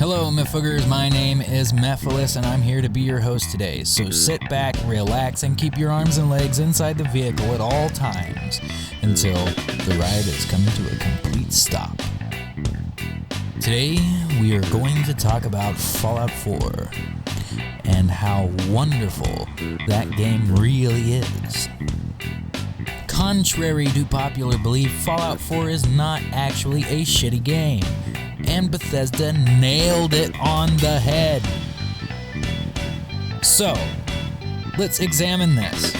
Hello, Mephoogers. My name is Mephilis, and I'm here to be your host today. So sit back, relax, and keep your arms and legs inside the vehicle at all times until the ride is coming to a complete stop. Today, we are going to talk about Fallout 4 and how wonderful that game really is. Contrary to popular belief, Fallout 4 is not actually a shitty game, and Bethesda nailed it on the head. So, let's examine this.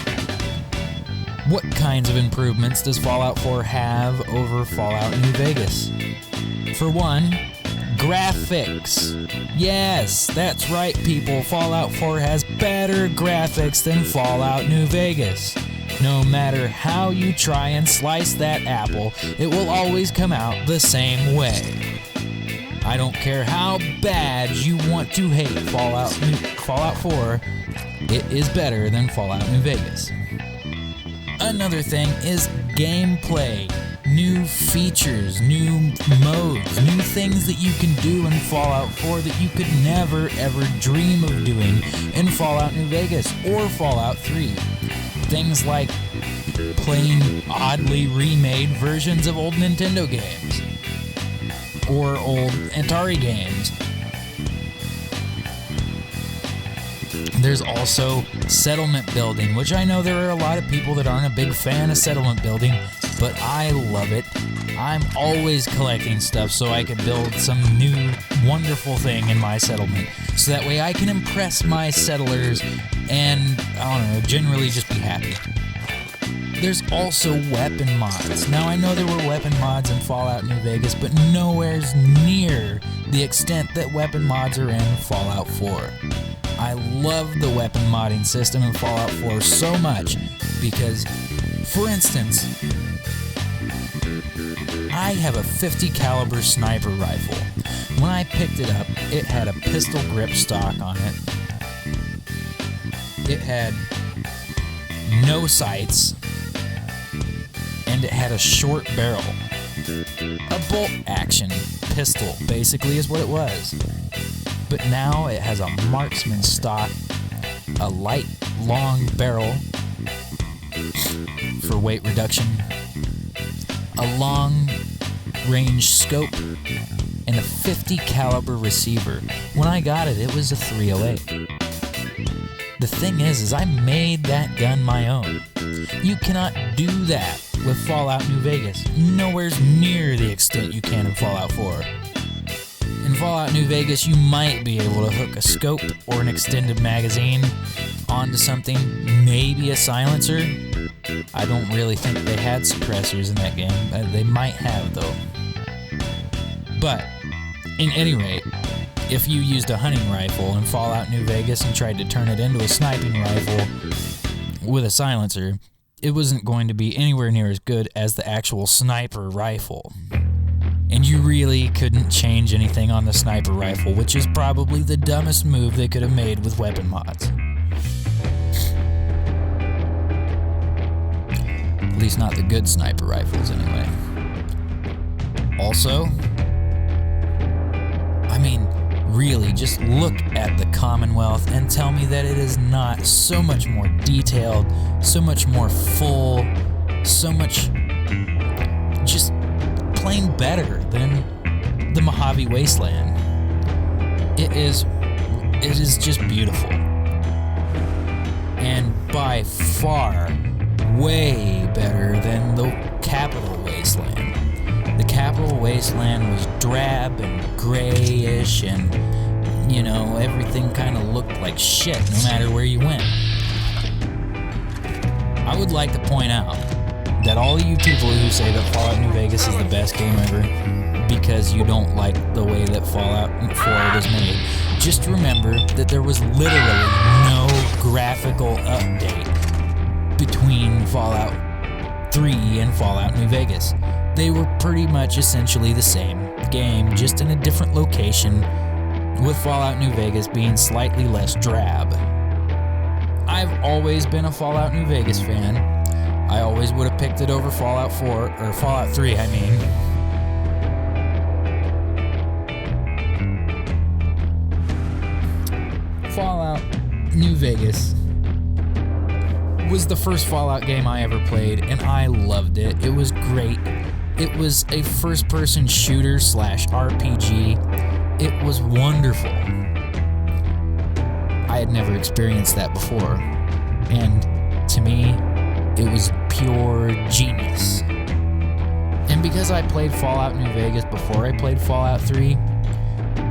What kinds of improvements does Fallout 4 have over Fallout New Vegas? For one, graphics. Yes, that's right, people. Fallout 4 has better graphics than Fallout New Vegas. No matter how you try and slice that apple, it will always come out the same way. I don't care how bad you want to hate Fallout 4, it is better than Fallout New Vegas. Another thing is gameplay. New features, new modes, new things that you can do in Fallout 4 that you could never ever dream of doing in Fallout New Vegas or Fallout 3. Things like playing oddly remade versions of old Nintendo games or old Atari games. There's also settlement building, which I know there are a lot of people that aren't a big fan of settlement building, but I love it. I'm always collecting stuff so I can build some new wonderful thing in my settlement, so that way I can impress my settlers and, I don't know, generally just be happy. There's also weapon mods. Now, I know there were weapon mods in Fallout New Vegas, but nowhere's near the extent that weapon mods are in Fallout 4. I love the weapon modding system in Fallout 4 so much because, for instance, I have a 50 caliber sniper rifle. When I picked it up, it had a pistol grip stock on it. It had no sights, and it had a short barrel. A bolt action pistol, basically, is what it was. But now it has a marksman stock, a light, long barrel for weight reduction, a long range scope, and a 50 caliber receiver. When I got it, it was a 308. The thing is I made that gun my own. You cannot do that with Fallout New Vegas. Nowhere's near the extent you can in Fallout 4. In Fallout New Vegas, you might be able to hook a scope or an extended magazine onto something, maybe a silencer. I don't really think they had suppressors in that game. They might have, though. But, in any rate, if you used a hunting rifle in Fallout New Vegas and tried to turn it into a sniping rifle with a silencer, it wasn't going to be anywhere near as good as the actual sniper rifle. And you really couldn't change anything on the sniper rifle, which is probably the dumbest move they could have made with weapon mods. At least not the good sniper rifles, anyway. Also, I mean, really, just look at the Commonwealth and tell me that it is not so much more detailed, so much more full, so much just plain better than the Mojave Wasteland. It is just beautiful. And by far, way better than the Capital Wasteland. The Capital Wasteland was drab and grayish and, you know, everything kind of looked like shit no matter where you went. I would like to point out that all you people who say that Fallout New Vegas is the best game ever because you don't like the way that Fallout 4 was made, just remember that there was literally no graphical update between Fallout 3 and Fallout New Vegas. They were pretty much essentially the same game, just in a different location, with Fallout New Vegas being slightly less drab. I've always been a Fallout New Vegas fan. I always would have picked it over Fallout 4, or Fallout 3, I mean. New Vegas was the first Fallout game I ever played, and I loved it. It was great. It was a first-person shooter / RPG. It was wonderful. I had never experienced that before, and to me, it was pure genius. And because I played Fallout New Vegas before I played Fallout 3,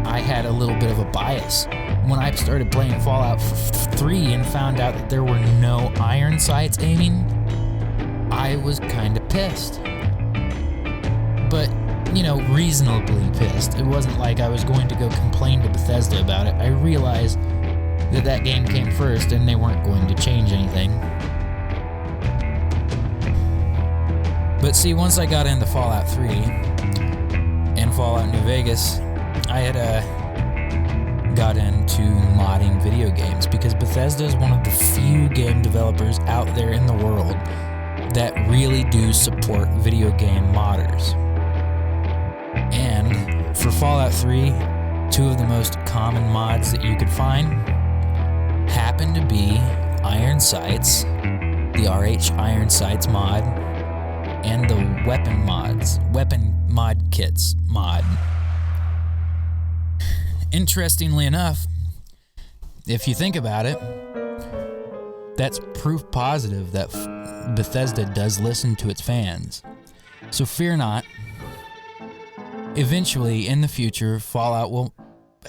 I had a little bit of a bias. When I started playing Fallout 3 and found out that there were no iron sights aiming, I was kind of pissed. But, reasonably pissed. It wasn't like I was going to go complain to Bethesda about it. I realized that game came first and they weren't going to change anything. But see, once I got into Fallout 3 and Fallout New Vegas, I had got into modding video games because Bethesda is one of the few game developers out there in the world that really do support video game modders. And for Fallout 3, two of the most common mods that you could find happen to be Iron Sights, the RH Iron Sights mod, and the weapon mod kits mod. Interestingly enough, if you think about it, that's proof positive that Bethesda does listen to its fans. So fear not. Eventually, in the future, Fallout will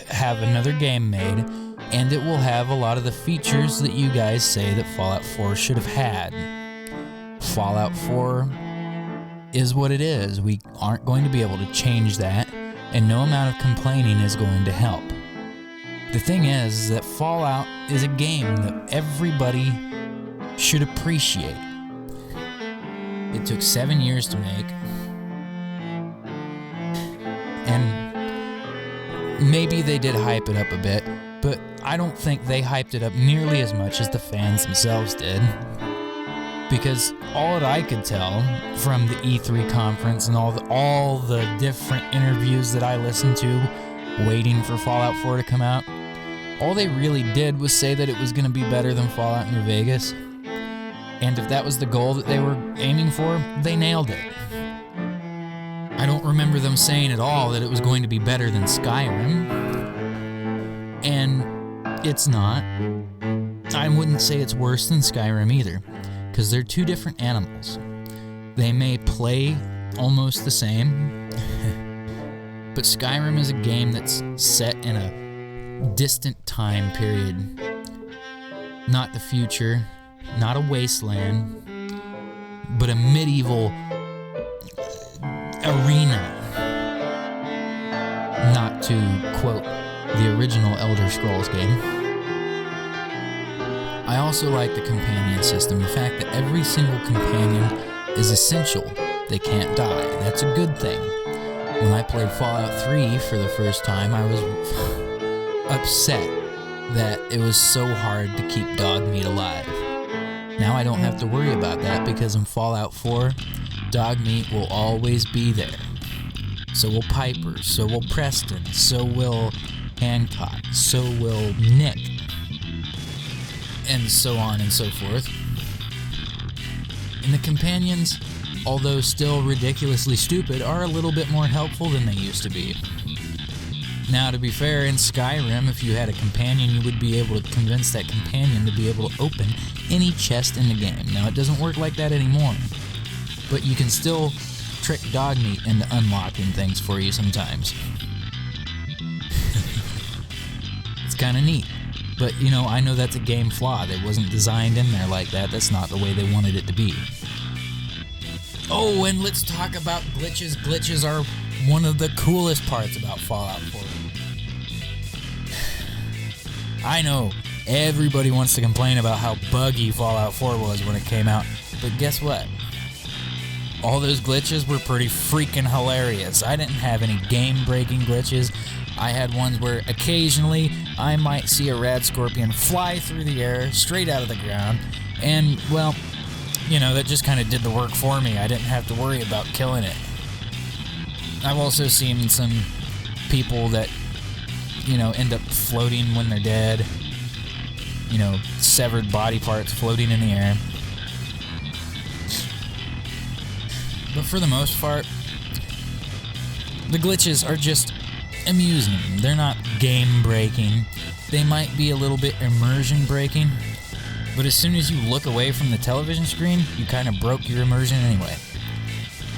have another game made, and it will have a lot of the features that you guys say that Fallout 4 should have had. Fallout 4 is what it is. We aren't going to be able to change that, and no amount of complaining is going to help. The thing is that Fallout is a game that everybody should appreciate. It took 7 years to make, and maybe they did hype it up a bit, but I don't think they hyped it up nearly as much as the fans themselves did. Because all that I could tell from the E3 conference and all the different interviews that I listened to waiting for Fallout 4 to come out, all they really did was say that it was going to be better than Fallout New Vegas. And if that was the goal that they were aiming for, they nailed it. I don't remember them saying at all that it was going to be better than Skyrim. And it's not. I wouldn't say it's worse than Skyrim either, because they're two different animals. They may play almost the same, but Skyrim is a game that's set in a distant time period. Not the future, not a wasteland, but a medieval arena. Not to quote the original Elder Scrolls game. I also like the companion system, the fact that every single companion is essential. They can't die. That's a good thing. When I played Fallout 3 for the first time, I was upset that it was so hard to keep dog meat alive. Now I don't have to worry about that because in Fallout 4, dog meat will always be there. So will Piper, so will Preston, so will Hancock, so will Nick, and so on and so forth. And the companions, although still ridiculously stupid, are a little bit more helpful than they used to be. Now, to be fair, in Skyrim, if you had a companion, you would be able to convince that companion to be able to open any chest in the game. Now, it doesn't work like that anymore, but you can still trick Dogmeat into unlocking things for you sometimes. It's kind of neat. But, I know that's a game flaw. It wasn't designed in there like that. That's not the way they wanted it to be. Oh, and let's talk about glitches. Glitches are one of the coolest parts about Fallout 4. I know, everybody wants to complain about how buggy Fallout 4 was when it came out, but guess what? All those glitches were pretty freaking hilarious. I didn't have any game-breaking glitches. I had ones where occasionally I might see a rad scorpion fly through the air, straight out of the ground, and, well, that just kind of did the work for me. I didn't have to worry about killing it. I've also seen some people that, end up floating when they're dead. severed body parts floating in the air. But for the most part, the glitches are just amusing. They're not game-breaking. They might be a little bit immersion-breaking, but as soon as you look away from the television screen, you kind of broke your immersion anyway.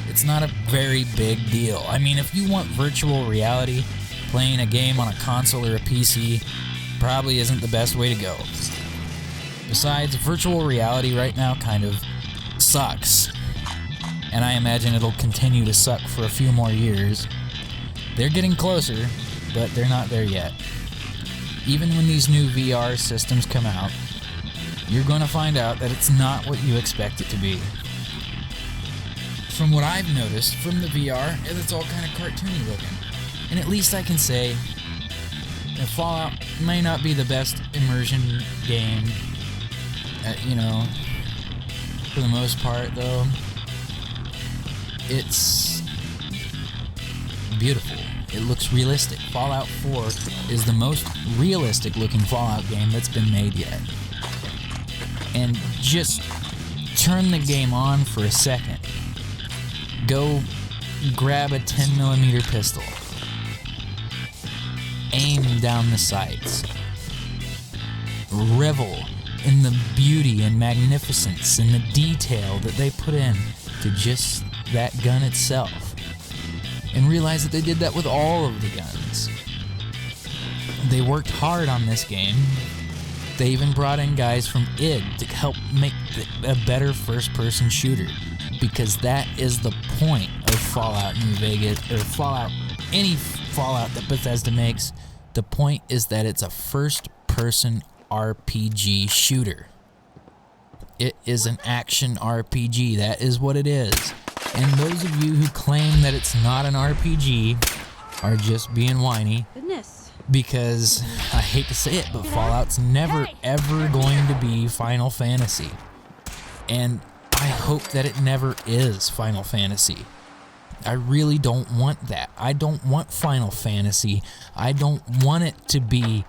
It's not a very big deal. I mean, if you want virtual reality, playing a game on a console or a PC probably isn't the best way to go. Besides, virtual reality right now kind of sucks. And I imagine it'll continue to suck for a few more years. They're getting closer, but they're not there yet. Even when these new VR systems come out, you're going to find out that it's not what you expect it to be. From what I've noticed from the VR, it's all kind of cartoony looking. And at least I can say that Fallout may not be the best immersion game, for the most part, though. It's beautiful. It looks realistic. Fallout 4 is the most realistic looking Fallout game that's been made yet. And just turn the game on for a second. Go grab a 10mm pistol. Aim down the sights. Revel in the beauty and magnificence and the detail that they put in to just that gun itself, and realize that they did that with all of the guns. They worked hard on this game. They even brought in guys from id to help make a better first-person shooter, because that is the point of Fallout New Vegas, or Fallout, any Fallout that Bethesda makes. The point is that it's a first-person RPG shooter. It is an action RPG. That is what it is. And those of you who claim that it's not an RPG are just being whiny. Goodness. Because, I hate to say it, but Fallout's never ever going to be Final Fantasy. And I hope that it never is Final Fantasy. I really don't want that. I don't want Final Fantasy. I don't want it to be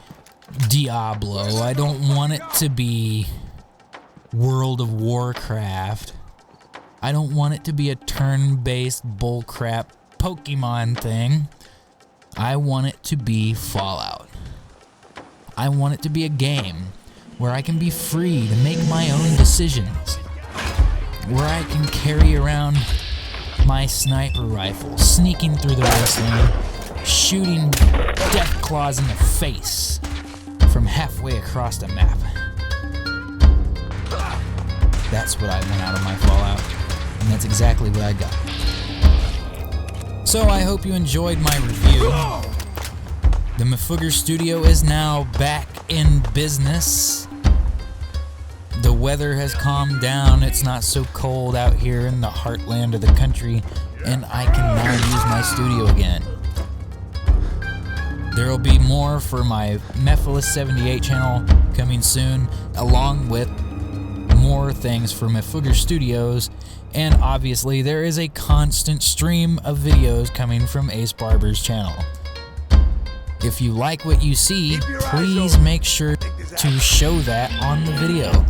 Diablo. I don't want it to be World of Warcraft. I don't want it to be a turn-based bullcrap Pokemon thing. I want it to be Fallout. I want it to be a game where I can be free to make my own decisions. Where I can carry around my sniper rifle, sneaking through the wasteland, shooting death claws in the face from halfway across the map. That's what I want out of my Fallout, and that's exactly what I got. So I hope you enjoyed my review. The Mafugger Studio is now back in business. The weather has calmed down. It's not so cold out here in the heartland of the country, and I can now use my studio again. There will be more for my Mephiles78 channel coming soon, along with more things for Mafugger Studios, and obviously there is a constant stream of videos coming from Ace Barber's channel. If you like what you see, please make sure to show that on the video.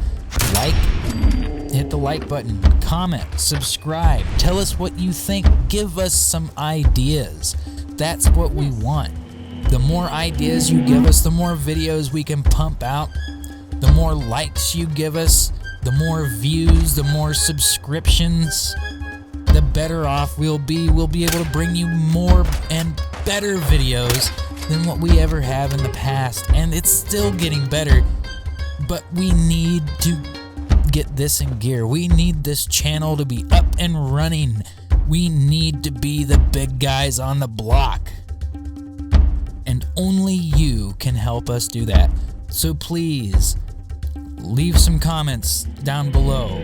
Hit the like button, comment, subscribe, tell us what you think, give us some ideas. That's what we want. The more ideas you give us, the more videos we can pump out, the more likes you give us, the more views, the more subscriptions, the better off we'll be. We'll be able to bring you more and better videos than what we ever have in the past. And it's still getting better, but we need to get this in gear. We need this channel to be up and running. We need to be the big guys on the block. And only you can help us do that. So please, leave some comments down below,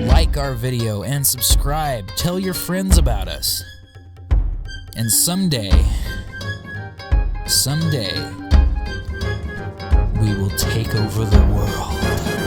like our video, and subscribe. Tell your friends about us. And someday, we will take over the world.